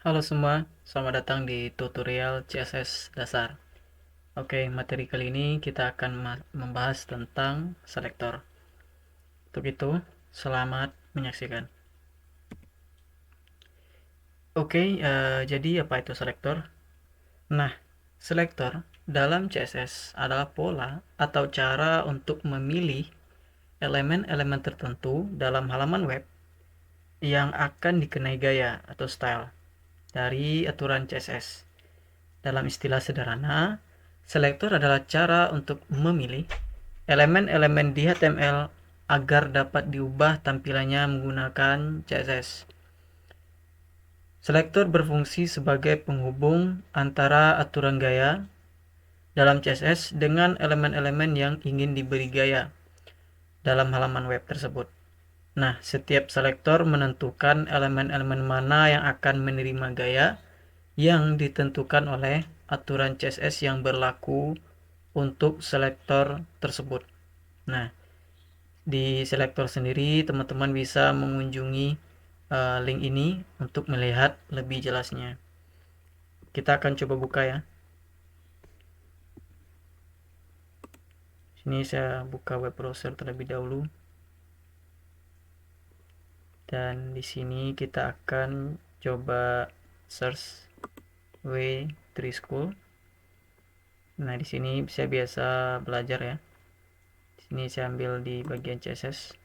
Halo semua, selamat datang di tutorial CSS dasar. Oke, materi kali ini kita akan membahas tentang selektor. Untuk itu, selamat menyaksikan. Oke, jadi apa itu selektor? Nah, selektor dalam CSS adalah pola atau cara untuk memilih elemen-elemen tertentu dalam halaman web yang akan dikenai gaya atau style dari aturan CSS. Dalam istilah sederhana, selektor adalah cara untuk memilih elemen-elemen di HTML agar dapat diubah tampilannya menggunakan CSS. Selektor berfungsi sebagai penghubung antara aturan gaya dalam CSS dengan elemen-elemen yang ingin diberi gaya dalam halaman web tersebut. Nah, setiap selektor menentukan elemen-elemen mana yang akan menerima gaya yang ditentukan oleh aturan CSS yang berlaku untuk selektor tersebut. Nah, di selektor sendiri teman-teman bisa mengunjungi link ini untuk melihat lebih jelasnya. Kita akan coba buka ya. Sini saya buka web browser terlebih dahulu. Dan di sini kita akan coba search W3 School. Nah, di sini saya biasa belajar ya. Di sini saya ambil di bagian CSS.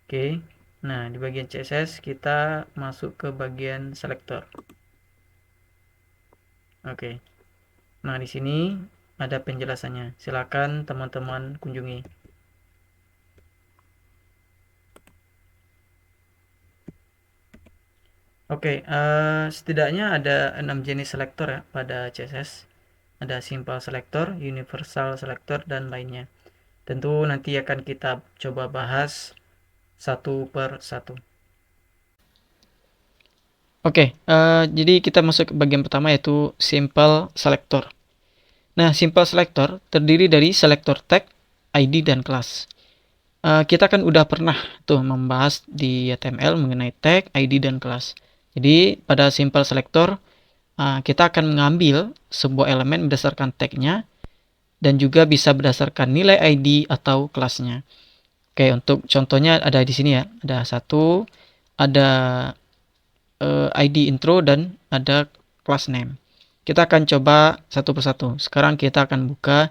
Oke. Nah, di bagian CSS kita masuk ke bagian selektor. Oke. Nah, di sini ada penjelasannya. Silakan teman-teman kunjungi. Oke, setidaknya ada 6 jenis selektor ya pada CSS. Ada simple selector, universal selector, dan lainnya. Tentu nanti akan kita coba bahas satu per satu. Oke, jadi kita masuk ke bagian pertama yaitu simple selector. Nah, simple selector terdiri dari selector tag, ID, dan kelas. Kita kan udah pernah tuh membahas di HTML mengenai tag, ID, dan kelas. Jadi pada simple selector kita akan mengambil sebuah elemen berdasarkan tagnya dan juga bisa berdasarkan nilai ID atau kelasnya. Oke, untuk contohnya ada di sini ya, ada satu, ada ID intro dan ada class name. Kita akan coba satu persatu. Sekarang kita akan buka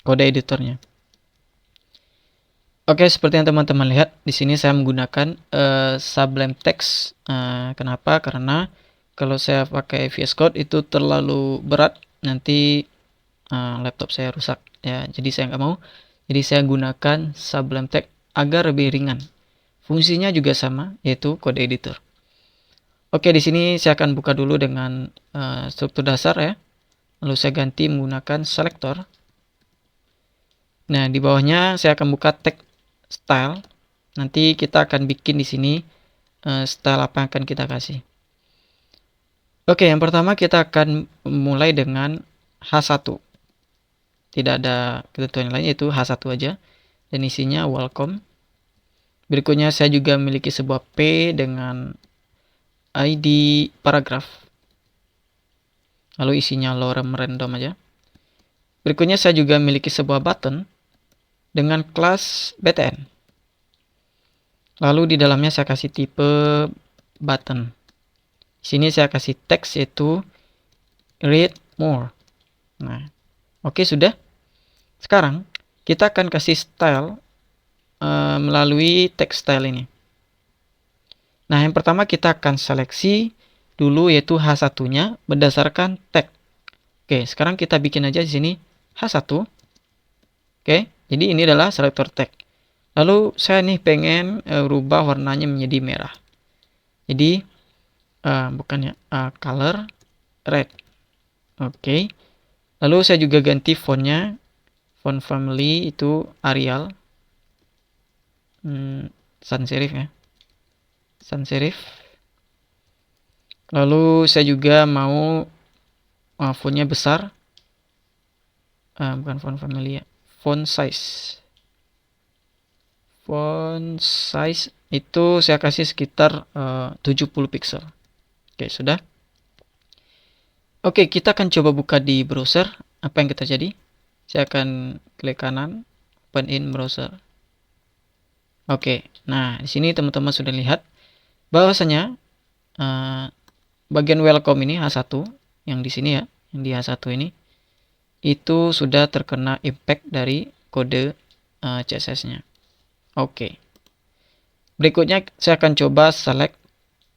kode editornya. Oke, seperti yang teman-teman lihat, di sini saya menggunakan Sublime Text. Kenapa? Karena kalau saya pakai VS Code itu terlalu berat, nanti laptop saya rusak. Ya, jadi saya nggak mau. Jadi saya gunakan Sublime Text agar lebih ringan. Fungsinya juga sama, yaitu kode editor. Oke, di sini saya akan buka dulu dengan struktur dasar ya. Lalu saya ganti menggunakan selector. Nah, di bawahnya saya akan buka tag style. Nanti kita akan bikin di sini style apa yang akan kita kasih. Oke, yang pertama kita akan mulai dengan H1. Tidak ada ketentuan lain, yaitu H1 aja. Dan isinya welcome. Berikutnya saya juga memiliki sebuah P dengan ID paragraf. Lalu isinya lorem random aja. Berikutnya saya juga memiliki sebuah button dengan kelas btn. Lalu di dalamnya saya kasih tipe button. Di sini saya kasih teks yaitu read more. Nah, oke sudah. Sekarang kita akan kasih style melalui text style ini. Nah, yang pertama kita akan seleksi dulu yaitu H1-nya berdasarkan tag. Oke, sekarang kita bikin aja di sini H1. Oke, jadi ini adalah selector tag. Lalu saya nih pengen rubah warnanya menjadi merah. Jadi bukannya color red. Oke. Lalu saya juga ganti fontnya. Font family itu Arial. Sans serif ya. Sans serif. Lalu saya juga mau fontnya besar. Bukan font family ya. Font size itu saya kasih sekitar 70 pixel. Oke, sudah. Oke, kita akan coba buka di browser. Apa yang terjadi? Saya akan klik kanan, open in browser. Oke, nah di sini teman-teman sudah lihat bahwasanya bagian welcome ini H1 yang di sini ya, yang di H1 ini itu sudah terkena impact dari kode CSS-nya. Oke. Berikutnya saya akan coba select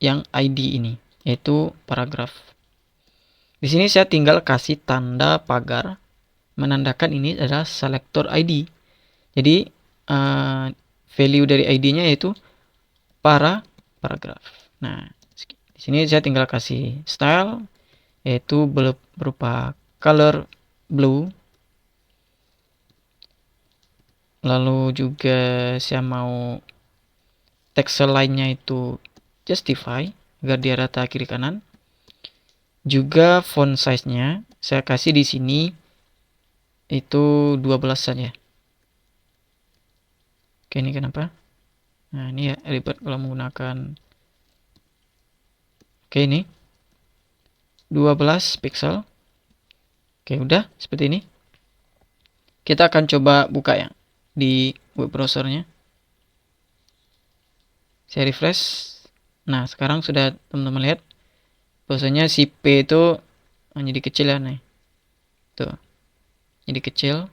yang ID ini, yaitu paragraf. Di sini saya tinggal kasih tanda pagar menandakan ini adalah selector ID. Jadi value dari ID-nya yaitu paragraf. Nah, di sini saya tinggal kasih style yaitu berupa color blue. Lalu juga saya mau teks lainnya itu justify agar dia rata kiri kanan. Juga font size-nya saya kasih di sini itu 12 saja. Oke, ini kenapa? Nah, ini ya ribet kalau menggunakan. Oke, ini 12 pixel. Oke, udah seperti ini. Kita akan coba buka ya di web browsernya. Saya refresh. Nah, sekarang sudah teman-teman lihat bahwasanya si P itu menjadi kecil ya, nih. Tuh. Jadi kecil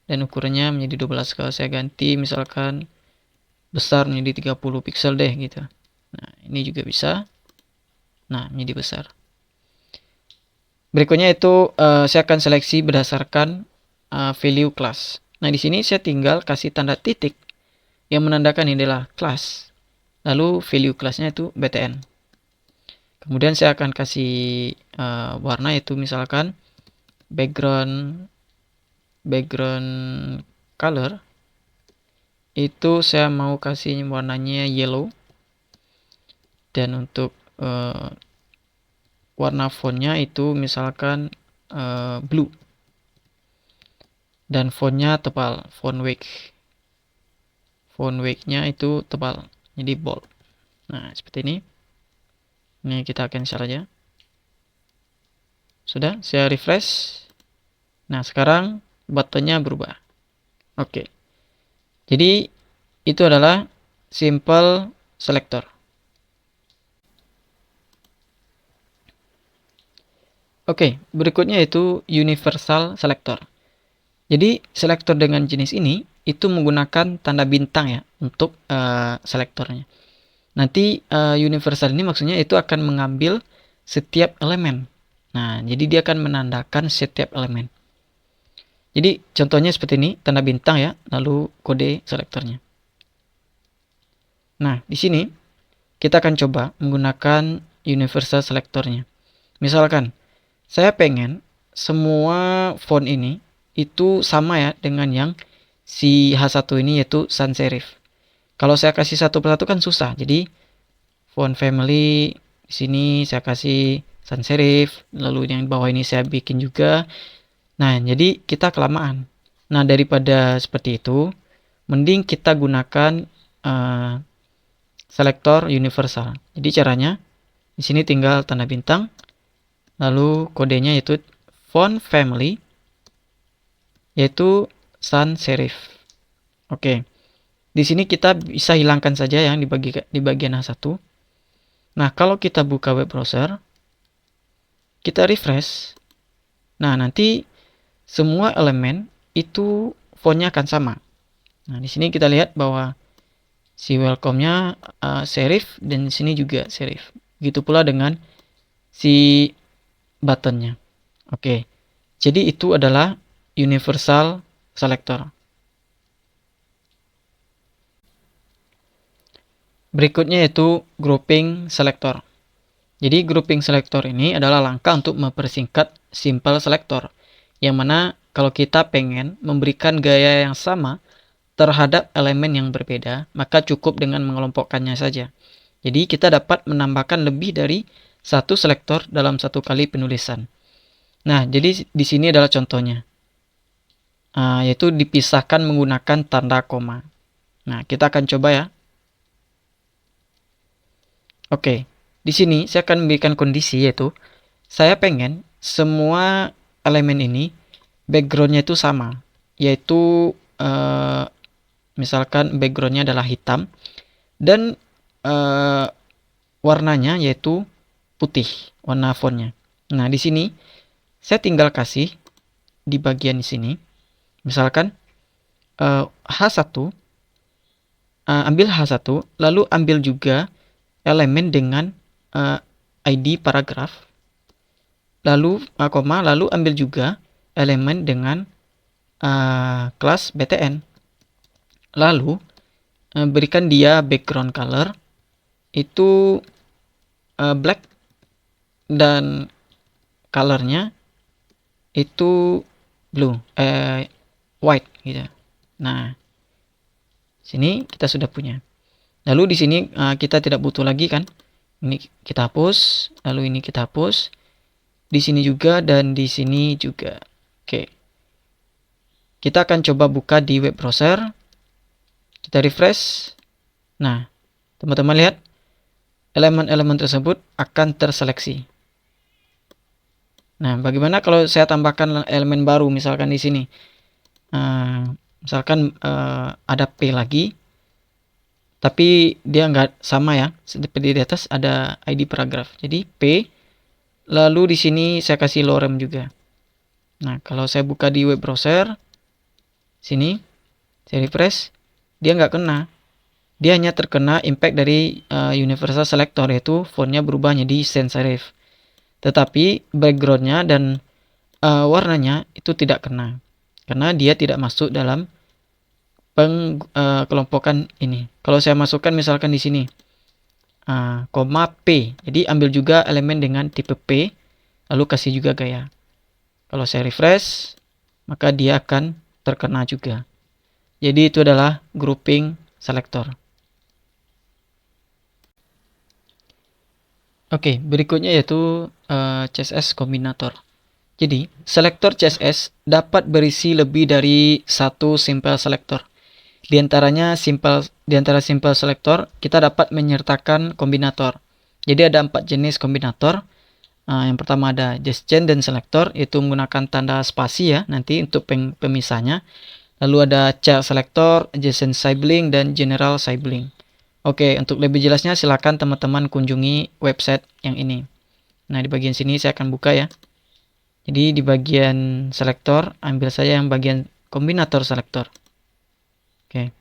dan ukurannya menjadi 12. Kalau saya ganti misalkan besar menjadi 30 pixel deh gitu. Nah, ini juga bisa. Nah, menjadi besar. Berikutnya itu saya akan seleksi berdasarkan value class. Nah, di sini saya tinggal kasih tanda titik yang menandakan ini adalah class. Lalu value class-nya itu btn. Kemudian saya akan kasih warna itu misalkan background color itu saya mau kasih warnanya yellow. Dan untuk warna fontnya itu misalkan blue. Dan fontnya tebal, font weight-nya itu tebal, jadi bold. Nah, seperti ini. Ini kita cancel aja. Sudah, saya refresh. Nah, sekarang buttonnya berubah. Oke. Jadi itu adalah simple selector. Oke, berikutnya itu universal selector. Jadi selector dengan jenis ini itu menggunakan tanda bintang ya untuk selektornya. Nanti universal ini maksudnya itu akan mengambil setiap elemen. Nah, jadi dia akan menandakan setiap elemen. Jadi contohnya seperti ini, tanda bintang ya, lalu kode selektornya. Nah, di sini kita akan coba menggunakan universal selektornya. Misalkan saya pengen semua font ini itu sama ya dengan yang si H1 ini yaitu sans serif. Kalau saya kasih satu persatu kan susah. Jadi font family di sini saya kasih sans serif, lalu yang bawah ini saya bikin juga. Nah, jadi kita kelamaan. Nah, daripada seperti itu, mending kita gunakan selektor universal. Jadi caranya di sini tinggal tanda bintang, lalu kodenya yaitu font family yaitu sans serif. Oke. Di sini kita bisa hilangkan saja yang di bagian H1. Nah, kalau kita buka web browser, kita refresh. Nah, nanti semua elemen itu fontnya akan sama. Nah, di sini kita lihat bahwa si welcome-nya serif dan di sini juga serif. Begitu pula dengan si buttonnya. Oke. Jadi itu adalah universal selector. Berikutnya yaitu grouping selector. Jadi grouping selector ini adalah langkah untuk mempersingkat simple selector. Yang mana kalau kita pengen memberikan gaya yang sama terhadap elemen yang berbeda, maka cukup dengan mengelompokkannya saja. Jadi kita dapat menambahkan lebih dari satu selektor dalam satu kali penulisan. Nah, jadi di sini adalah contohnya. Yaitu dipisahkan menggunakan tanda koma. Nah, kita akan coba ya. Oke, di sini saya akan memberikan kondisi, yaitu saya pengen semua elemen ini backgroundnya itu sama, yaitu misalkan backgroundnya adalah hitam dan warnanya yaitu putih, warna fontnya. Nah, di sini saya tinggal kasih di bagian di sini, misalkan H1, ambil H1, lalu ambil juga elemen dengan ID paragraf, lalu lalu ambil juga elemen dengan kelas BTN, lalu berikan dia background color itu black dan colornya itu blue, white gitu. Nah, sini kita sudah punya. Lalu di sini kita tidak butuh lagi kan? Ini kita hapus, lalu ini kita hapus. Di sini juga dan di sini juga. Oke. Kita akan coba buka di web browser. Kita refresh. Nah, teman-teman lihat elemen-elemen tersebut akan terseleksi. Nah, bagaimana kalau saya tambahkan elemen baru misalkan di sini? Misalkan ada P lagi, tapi dia nggak sama ya, seperti di atas ada ID paragraf. Jadi P, lalu di sini saya kasih lorem juga. Nah, kalau saya buka di web browser, sini saya refresh, dia nggak kena. Dia hanya terkena impact dari universal selector, yaitu fontnya berubah jadi sans serif. Tetapi backgroundnya dan warnanya itu tidak kena, karena dia tidak masuk dalam kelompokan ini. Kalau saya masukkan misalkan di sini koma P, jadi ambil juga elemen dengan tipe P, lalu kasih juga gaya. Kalau saya refresh, maka dia akan terkena juga. Jadi itu adalah grouping selector. Oke, berikutnya yaitu CSS kombinator. Jadi, selector CSS dapat berisi lebih dari satu simple selector. Di antara simple selector, kita dapat menyertakan kombinator. Jadi ada 4 jenis kombinator. Yang pertama ada descendant selector, yaitu menggunakan tanda spasi ya, nanti untuk pemisahnya. Lalu ada child selector, adjacent sibling, dan general sibling. Oke, untuk lebih jelasnya silakan teman-teman kunjungi website yang ini. Nah, di bagian sini saya akan buka ya. Jadi di bagian selector, ambil saja yang bagian kombinator selector. Oke.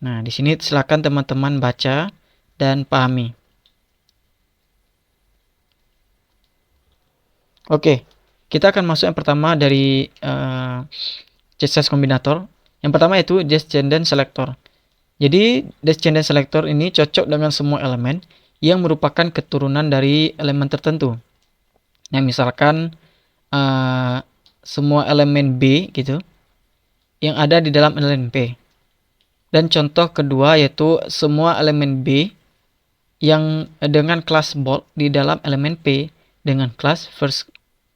Nah, di sini silakan teman-teman baca dan pahami. Oke, kita akan masuk yang pertama dari CSS kombinator. Yang pertama yaitu descendant selector. Jadi descendant selector ini cocok dengan semua elemen yang merupakan keturunan dari elemen tertentu. Nah, misalkan semua elemen B gitu yang ada di dalam elemen P. Dan contoh kedua yaitu semua elemen B yang dengan kelas bold di dalam elemen P dengan kelas first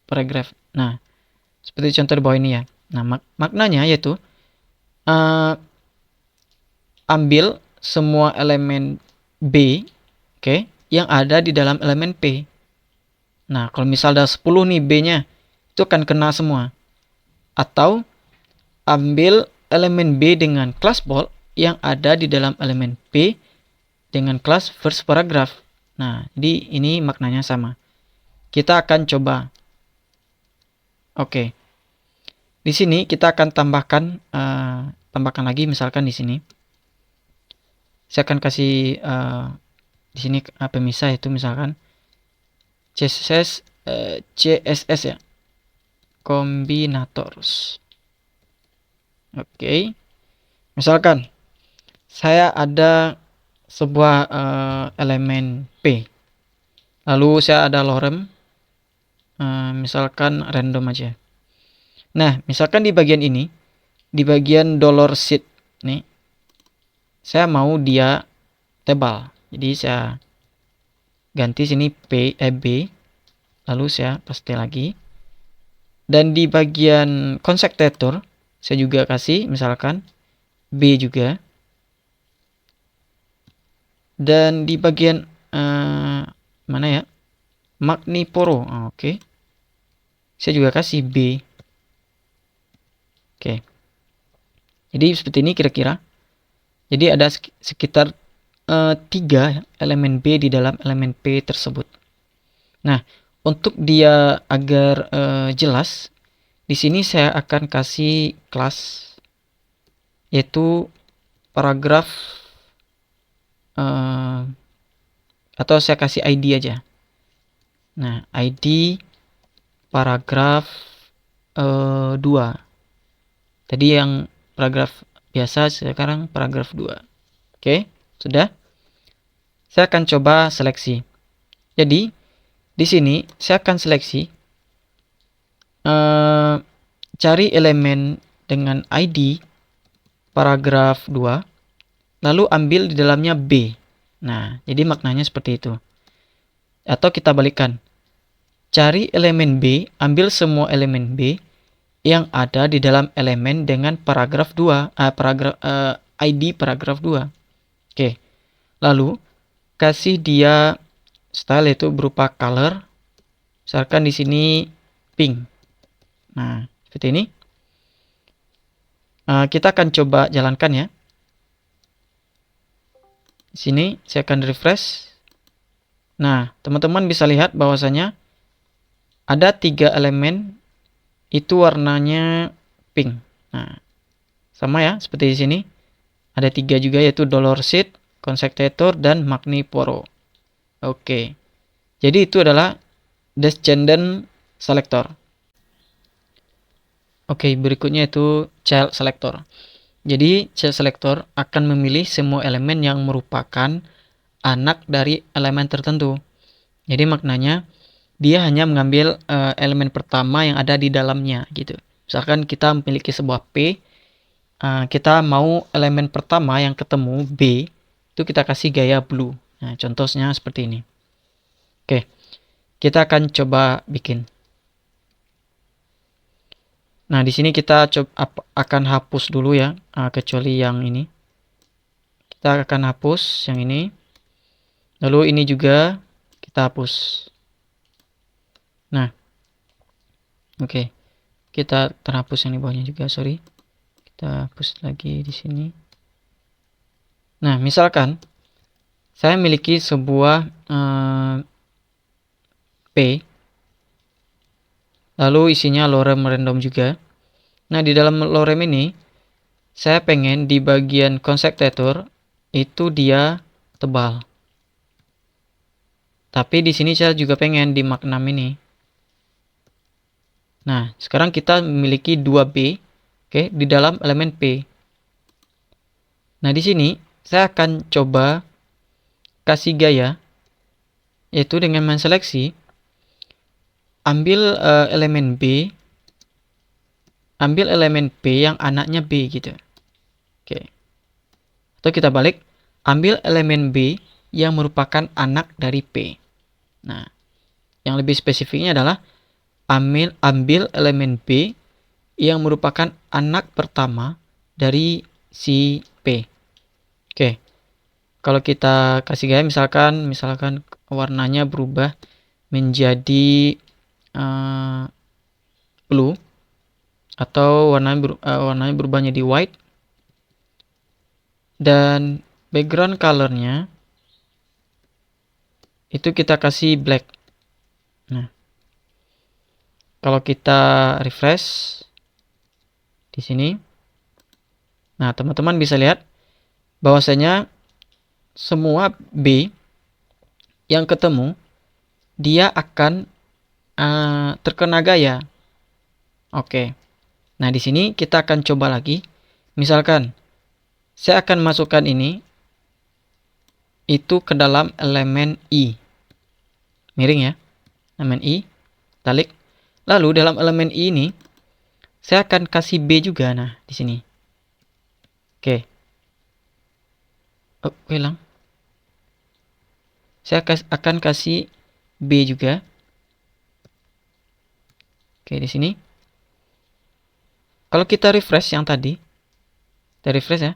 paragraph. Nah, seperti contoh di bawah ini ya. Nah, maknanya yaitu ambil semua elemen B, oke, yang ada di dalam elemen P. Nah, kalau misal ada 10 nih B-nya, itu akan kena semua. Atau ambil elemen B dengan kelas bold yang ada di dalam elemen P dengan kelas first paragraph. Nah, jadi ini maknanya sama. Kita akan coba. Oke. Di sini kita akan tambahkan lagi misalkan di sini. Saya akan kasih di sini pemisah itu misalkan CSS ya, kombinators. Oke. Misalkan saya ada sebuah elemen P, lalu saya ada lorem, misalkan random aja. Nah, misalkan di bagian ini, di bagian $seed nih, saya mau dia tebal. Jadi saya ganti sini B, lalu saya paste lagi. Dan di bagian consectator, saya juga kasih misalkan B juga. Dan di bagian mana ya? Magniporo. Oke. Saya juga kasih B. Oke. Jadi seperti ini kira-kira. Jadi ada sekitar 3 elemen B di dalam elemen P tersebut. Nah, untuk dia agar jelas, di sini saya akan kasih kelas yaitu paragraf atau saya kasih ID aja. Nah, ID paragraf 2. Tadi yang paragraf biasa, sekarang paragraf 2. Oke, sudah. Saya akan coba seleksi. Jadi, di sini saya akan seleksi cari elemen dengan ID paragraf 2, lalu ambil di dalamnya B. Nah, jadi maknanya seperti itu. Atau kita balikkan. Cari elemen B, ambil semua elemen B yang ada di dalam elemen dengan paragraf 2, ID paragraf 2. Oke. Lalu kasih dia style yaitu berupa color. Misalkan di sini pink. Nah, seperti ini. Kita akan coba jalankan ya. Di sini saya akan refresh. Nah, teman-teman bisa lihat bahwasanya ada 3 elemen itu warnanya pink. Nah, sama ya seperti di sini. Ada 3 juga yaitu dollar seed, consectator, dan magniporo. Oke. Jadi itu adalah descendant selector. Oke, berikutnya itu child selector. Jadi child selector akan memilih semua elemen yang merupakan anak dari elemen tertentu. Jadi maknanya dia hanya mengambil elemen pertama yang ada di dalamnya gitu. Misalkan kita memiliki sebuah P, kita mau elemen pertama yang ketemu B, itu kita kasih gaya blue. Nah, contohnya seperti ini. Oke, kita akan coba bikin. Nah, di sini kita akan hapus dulu ya, kecuali yang ini. Kita akan hapus yang ini. Lalu ini juga kita hapus. Nah, oke. Kita terhapus yang di bawahnya juga, sorry. Kita hapus lagi di sini. Nah, misalkan saya memiliki sebuah P, lalu isinya lorem random juga. Nah, di dalam lorem ini saya pengen di bagian consectator itu dia tebal. Tapi di sini saya juga pengen di magnum ini. Nah, sekarang kita memiliki 2B, oke, di dalam elemen P. Nah, di sini saya akan coba kasih gaya, yaitu dengan menseleksi, ambil elemen B, ambil elemen P yang anaknya B gitu. Oke. Atau kita balik, ambil elemen B yang merupakan anak dari P. Nah, yang lebih spesifiknya adalah ambil elemen B yang merupakan anak pertama dari si P. Oke. Kalau kita kasih gaya misalkan warnanya berubah menjadi blue atau warnanya berubah menjadi white dan background colornya itu kita kasih black. Nah, kalau kita refresh di sini, nah teman-teman bisa lihat bahwasanya semua B yang ketemu dia akan terkena gaya. Oke. Nah, di sini kita akan coba lagi. Misalkan saya akan masukkan ini itu ke dalam elemen I. Miring ya. Elemen I, talik. Lalu dalam elemen I ini saya akan kasih B juga. Nah, di sini. Oke. Oh, hilang. Saya akan kasih B juga. Oke, di sini. Kalau kita refresh yang tadi, kita refresh ya.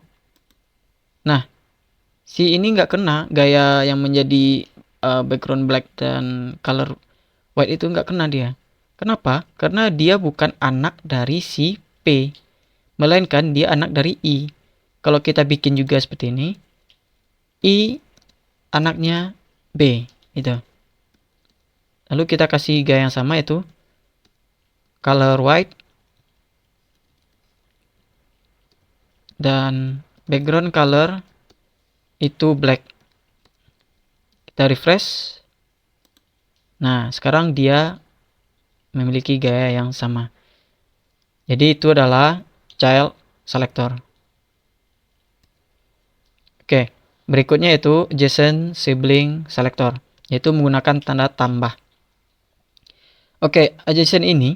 Nah, Si ini nggak kena gaya yang menjadi background black dan color white itu nggak kena dia. Kenapa? Karena dia bukan anak dari si P, melainkan dia anak dari I. Kalau kita bikin juga seperti ini, I anaknya B, itu. Lalu kita kasih gaya yang sama, yaitu color white dan background color itu black. Kita refresh. Nah, sekarang dia memiliki gaya yang sama. Jadi itu adalah child selector. Oke, berikutnya itu adjacent sibling selector, yaitu menggunakan tanda tambah. Oke, adjacent ini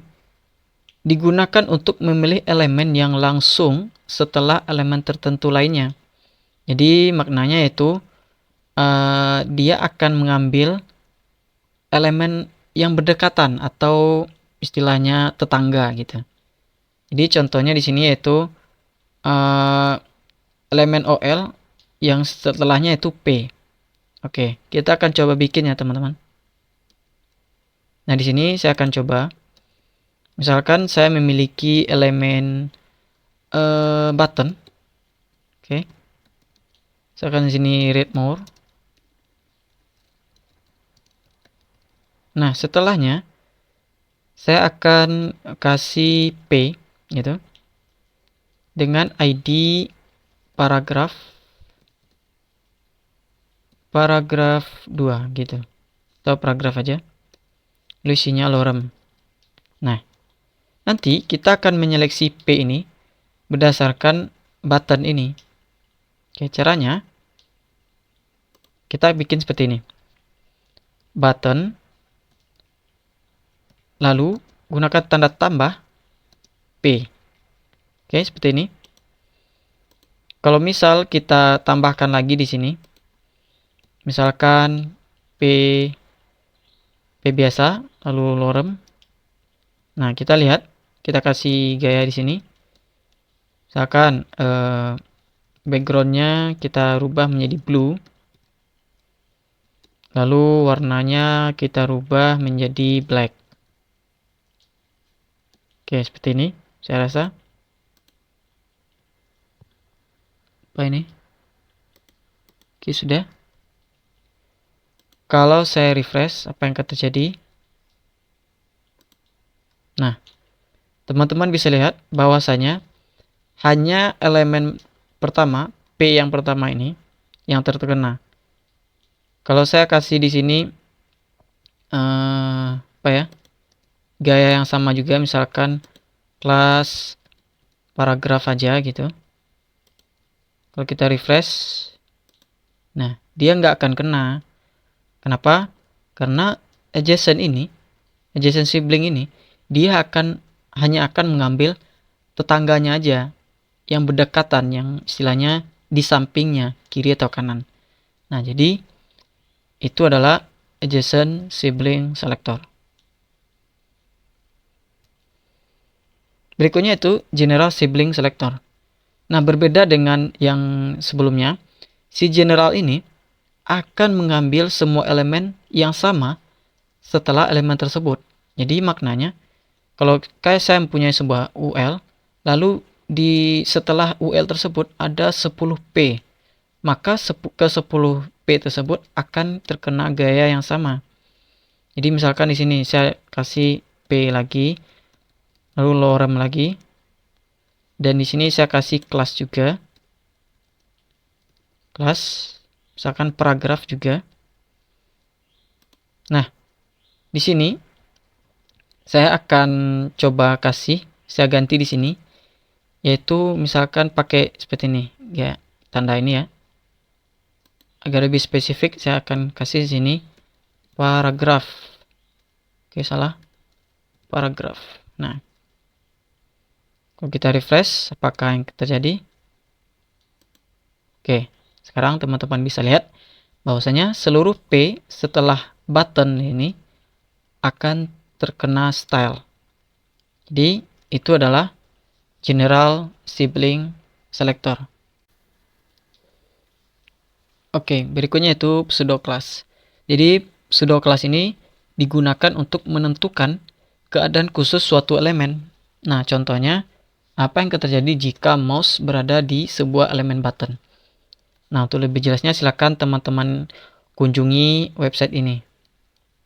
digunakan untuk memilih elemen yang langsung setelah elemen tertentu lainnya. Jadi maknanya itu dia akan mengambil elemen yang berdekatan atau istilahnya tetangga gitu. Jadi contohnya di sini yaitu elemen OL yang setelahnya itu P. Oke, kita akan coba bikin ya teman-teman. Nah, di sini saya akan coba. Misalkan saya memiliki elemen button. Oke. Saya akan di sini read more. Nah, setelahnya saya akan kasih P gitu dengan ID paragraf 2 gitu. Atau paragraf aja. Lalu isinya lorem. Nah, nanti kita akan menyeleksi P ini berdasarkan button ini. Oke, caranya kita bikin seperti ini. Button, lalu gunakan tanda tambah P. Oke, seperti ini. Kalau misal kita tambahkan lagi di sini, misalkan P biasa, lalu lorem. Nah, kita lihat, kita kasih gaya di sini. Misalkan backgroundnya kita rubah menjadi blue. Lalu warnanya kita rubah menjadi black. Oke, seperti ini saya rasa. Apa ini? Oke, sudah. Kalau saya refresh, apa yang akan terjadi? Nah, teman-teman bisa lihat bahwasanya hanya elemen pertama, P yang pertama ini, yang terkena. Kalau saya kasih di sini apa ya, gaya yang sama juga, misalkan kelas paragraf aja gitu. Kalau kita refresh, nah dia nggak akan kena. Kenapa? Karena adjacent sibling ini, dia hanya akan mengambil tetangganya aja, yang berdekatan, yang istilahnya di sampingnya, kiri atau kanan. Nah, jadi itu adalah adjacent sibling selector. Berikutnya itu general sibling selector. Nah, berbeda dengan yang sebelumnya, si general ini akan mengambil semua elemen yang sama setelah elemen tersebut. Jadi maknanya, kalau kayak saya mempunyai sebuah UL, lalu setelah UL tersebut ada 10P, maka ke 10P tersebut akan terkena gaya yang sama. Jadi misalkan di sini saya kasih P lagi, lalu lorem lagi, dan di sini saya kasih kelas juga, kelas, misalkan paragraf juga. Nah, di sini saya akan coba saya ganti di sini, yaitu misalkan pakai seperti ini, ya tanda ini ya. Agar lebih spesifik, saya akan kasih di sini paragraf. Oke, salah. Paragraf. Nah, kalau kita refresh, apakah yang terjadi? Oke, sekarang teman-teman bisa lihat bahwasanya seluruh P setelah button ini akan terkena style. Jadi, itu adalah general sibling selector. Oke, berikutnya itu pseudo class. Jadi pseudo class ini digunakan untuk menentukan keadaan khusus suatu elemen. Nah, contohnya apa yang terjadi jika mouse berada di sebuah elemen button. Nah, untuk lebih jelasnya silakan teman-teman kunjungi website ini.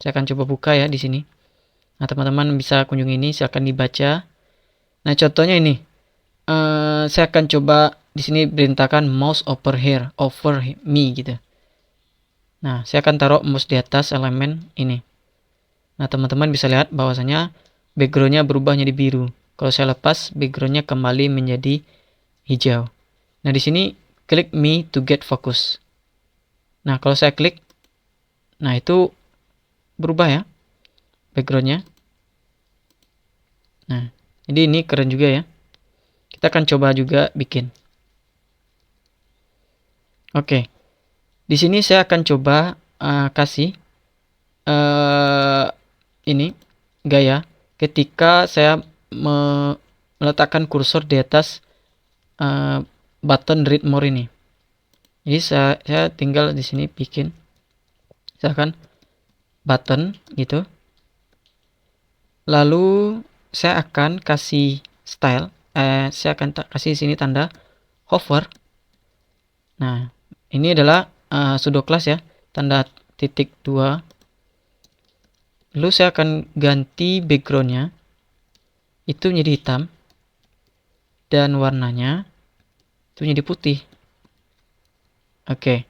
Saya akan coba buka ya di sini. Nah, teman-teman bisa kunjungi ini, silakan dibaca. Nah, contohnya ini. Saya akan coba di sini perintahkan mouse over here, over me gitu. Nah, saya akan taruh mouse di atas elemen ini. Nah, teman-teman bisa lihat bahwasanya backgroundnya berubah menjadi biru. Kalau saya lepas, backgroundnya kembali menjadi hijau. Nah, di sini klik me to get focus. Nah, kalau saya klik, nah itu berubah ya backgroundnya. Nah, jadi ini keren juga ya. Kita akan coba juga bikin. Oke, di sini saya akan coba kasih ini gaya ketika saya meletakkan kursor di atas button read more ini. Jadi saya tinggal di sini bikin misalkan button gitu. Lalu saya akan kasih style, saya akan kasih sini tanda hover. Nah, ini adalah pseudo class ya, tanda titik 2. Lalu saya akan ganti backgroundnya itu menjadi hitam dan warnanya itu menjadi putih. Oke.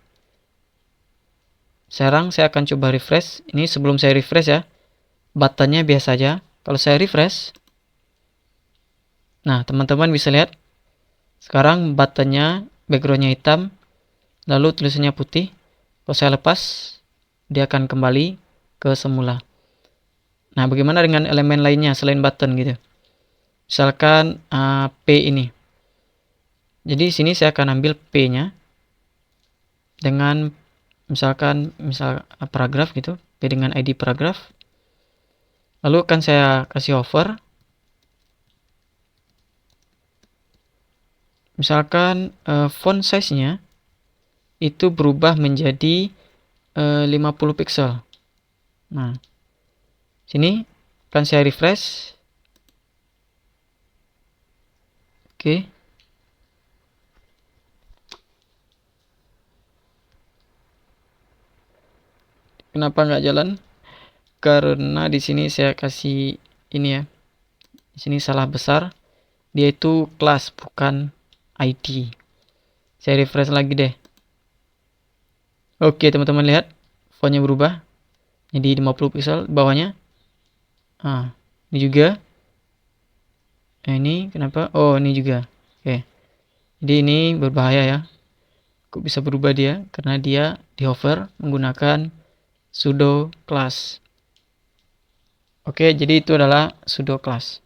Sekarang saya akan coba refresh. Ini sebelum saya refresh ya, buttonnya biasa aja. Kalau saya refresh, nah teman-teman bisa lihat sekarang buttonnya backgroundnya hitam, lalu tulisannya putih. Kalau saya lepas, dia akan kembali ke semula. Nah, bagaimana dengan elemen lainnya selain button gitu? Misalkan P ini. Jadi sini saya akan ambil P-nya dengan misal paragraf gitu, P dengan ID paragraf. Lalu akan saya kasih hover. Misalkan font size-nya itu berubah menjadi 50 pixel. Nah, sini akan saya refresh. Oke. Kenapa nggak jalan? Karena di sini saya kasih ini ya. Di sini salah besar. Dia itu kelas bukan ID. Saya refresh lagi deh. Oke, teman-teman lihat fontnya berubah jadi 50 pixel bawahnya. Ah, ini juga. Ini kenapa? Oh, ini juga. Oke. Jadi ini berbahaya ya. Kok bisa berubah dia? Karena dia di hover menggunakan pseudo class. Oke, jadi itu adalah pseudo class.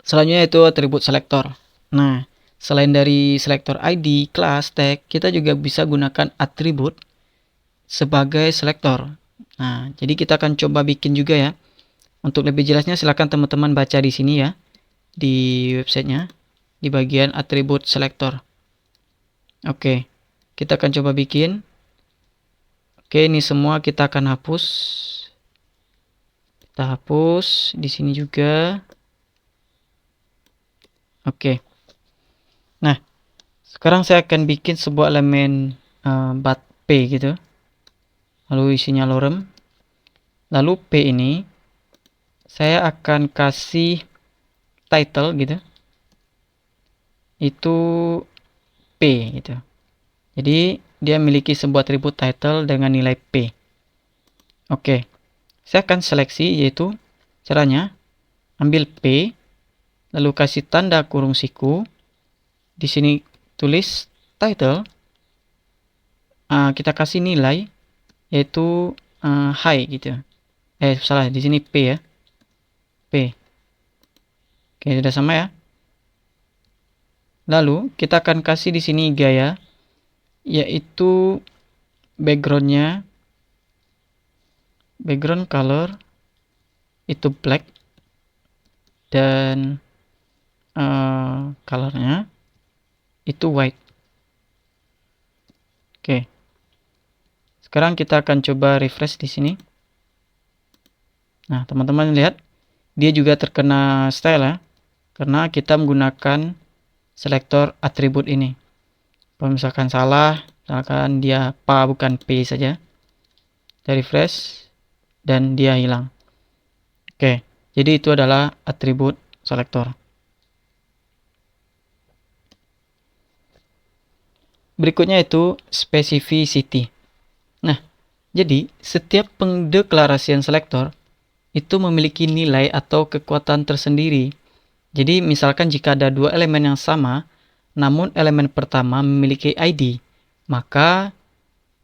Selanjutnya itu atribut selector. Nah, selain dari selector ID, class, tag, kita juga bisa gunakan atribut sebagai selector. Nah, jadi kita akan coba bikin juga ya. Untuk lebih jelasnya silahkan teman-teman baca di sini ya, di websitenya, di bagian atribut selector. Oke, kita akan coba bikin. Oke, ini semua kita akan hapus. Kita hapus di sini juga. Oke. Nah, sekarang saya akan bikin sebuah elemen bat P gitu. Lalu isinya lorem. Lalu P ini saya akan kasih title gitu. Itu P gitu. Jadi dia memiliki sebuah atribut title dengan nilai P. Oke. Saya akan seleksi yaitu caranya ambil P lalu kasih tanda kurung siku. Di sini tulis title. Kita kasih nilai yaitu high gitu. Salah, di sini P ya. P. Oke, sudah sama ya. Lalu kita akan kasih di sini gaya yaitu background color itu black dan colornya itu white. Oke. Sekarang kita akan coba refresh di sini. Nah, teman-teman lihat, dia juga terkena style ya, karena kita menggunakan selektor atribut ini. Kalau misalkan salah, misalkan dia pa bukan p saja, kita refresh dan dia hilang. Oke, jadi itu adalah atribut selektor. Berikutnya itu specificity. Nah, jadi setiap pendeklarasian selektor itu memiliki nilai atau kekuatan tersendiri. Jadi misalkan jika ada dua elemen yang sama, namun elemen pertama memiliki ID, maka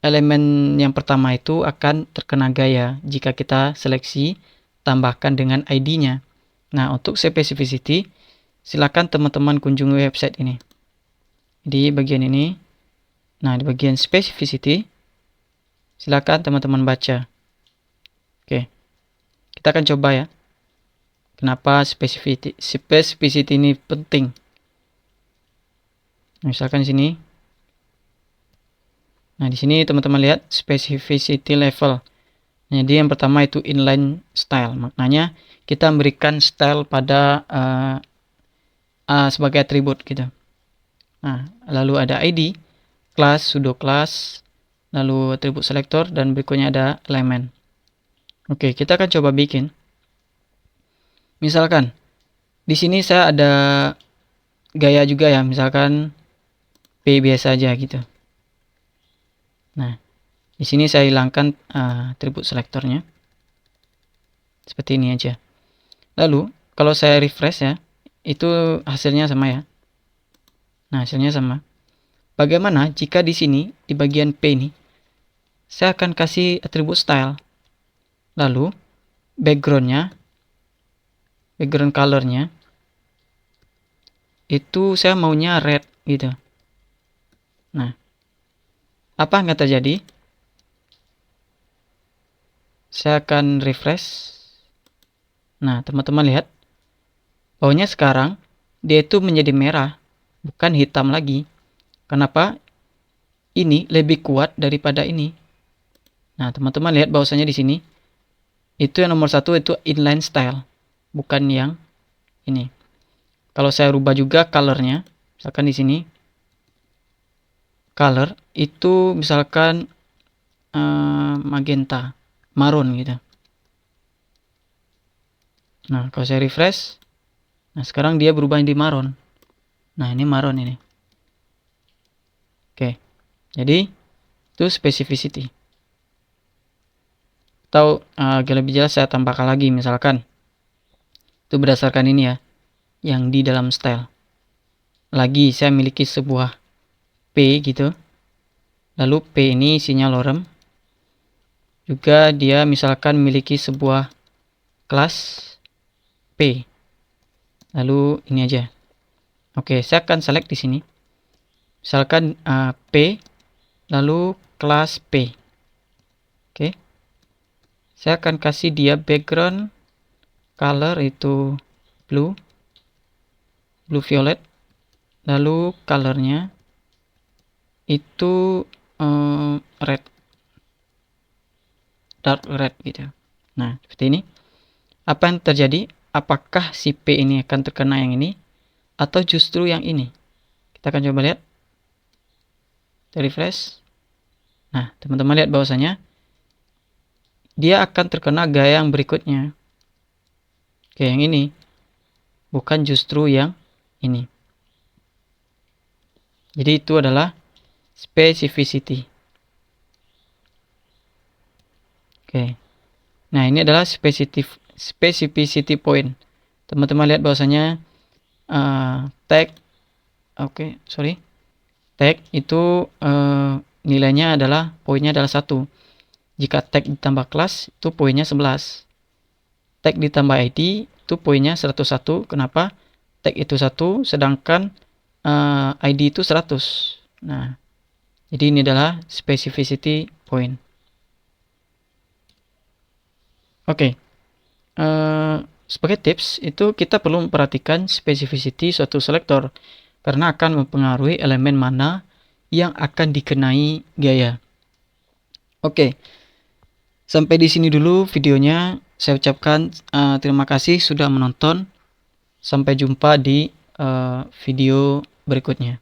elemen yang pertama itu akan terkena gaya jika kita seleksi tambahkan dengan ID-nya. Nah, untuk specificity, silakan teman-teman kunjungi website ini. Di bagian ini, nah di bagian specificity, silakan teman-teman baca. Oke, kita akan coba ya. Kenapa specificity ini penting? Misalkan di sini. Nah, di sini teman-teman lihat specificity level. Jadi yang pertama itu inline style. Maknanya kita memberikan style pada sebagai atribut gitu. Nah, lalu ada ID, class, pseudo class, lalu atribut selector, dan berikutnya ada elemen. Oke, kita akan coba bikin. Misalkan di sini saya ada gaya juga ya, misalkan P biasa aja gitu. Nah, di sini saya hilangkan atribut selektornya. Seperti ini aja. Lalu, kalau saya refresh ya, itu hasilnya sama ya. Nah, hasilnya sama. Bagaimana jika di sini, di bagian P ini, saya akan kasih atribut style. Lalu, background colornya, itu saya maunya red gitu. Nah, apa yang akan terjadi? Saya akan refresh. Nah, teman-teman lihat. Bawahnya sekarang, dia itu menjadi merah, bukan hitam lagi. Kenapa? Ini lebih kuat daripada ini. Nah, teman-teman lihat bahwasanya di sini, itu yang nomor satu itu inline style, bukan yang ini. Kalau saya rubah juga colornya, misalkan di sini, color itu misalkan magenta, marun gitu. Nah, kalau saya refresh, nah sekarang dia berubah menjadi marun. Nah, ini marun ini. Oke, jadi itu specificity. Atau agak lebih jelas saya tambahkan lagi, misalkan itu berdasarkan ini ya, yang di dalam style. Lagi saya miliki sebuah P gitu. Lalu P ini isinya lorem. Juga dia misalkan memiliki sebuah kelas P. Lalu ini aja. Oke, saya akan select di sini. Misalkan P lalu kelas P. Oke. Saya akan kasih dia background color itu blue violet. Lalu colornya itu red, dark red gitu. Nah, seperti ini. Apa yang terjadi? Apakah si P ini akan terkena yang ini atau justru yang ini? Kita akan coba lihat. Kita refresh. Nah, teman-teman lihat bahwasanya dia akan terkena gaya yang berikutnya. Oke, yang ini. Bukan justru yang ini. Jadi itu adalah specificity. Oke. Nah, ini adalah specificity point. Teman-teman lihat bahwasanya tag tag itu nilainya adalah poinnya adalah 1. Jika tag ditambah kelas itu poinnya 11. Tag ditambah ID itu poinnya 101. Kenapa? Tag itu 1 sedangkan ID itu 100. Nah, jadi ini adalah specificity point. Oke. Sebagai tips itu kita perlu memperhatikan specificity suatu selektor karena akan mempengaruhi elemen mana yang akan dikenai gaya. Oke, sampai di sini dulu videonya. Saya ucapkan terima kasih sudah menonton. Sampai jumpa di video berikutnya.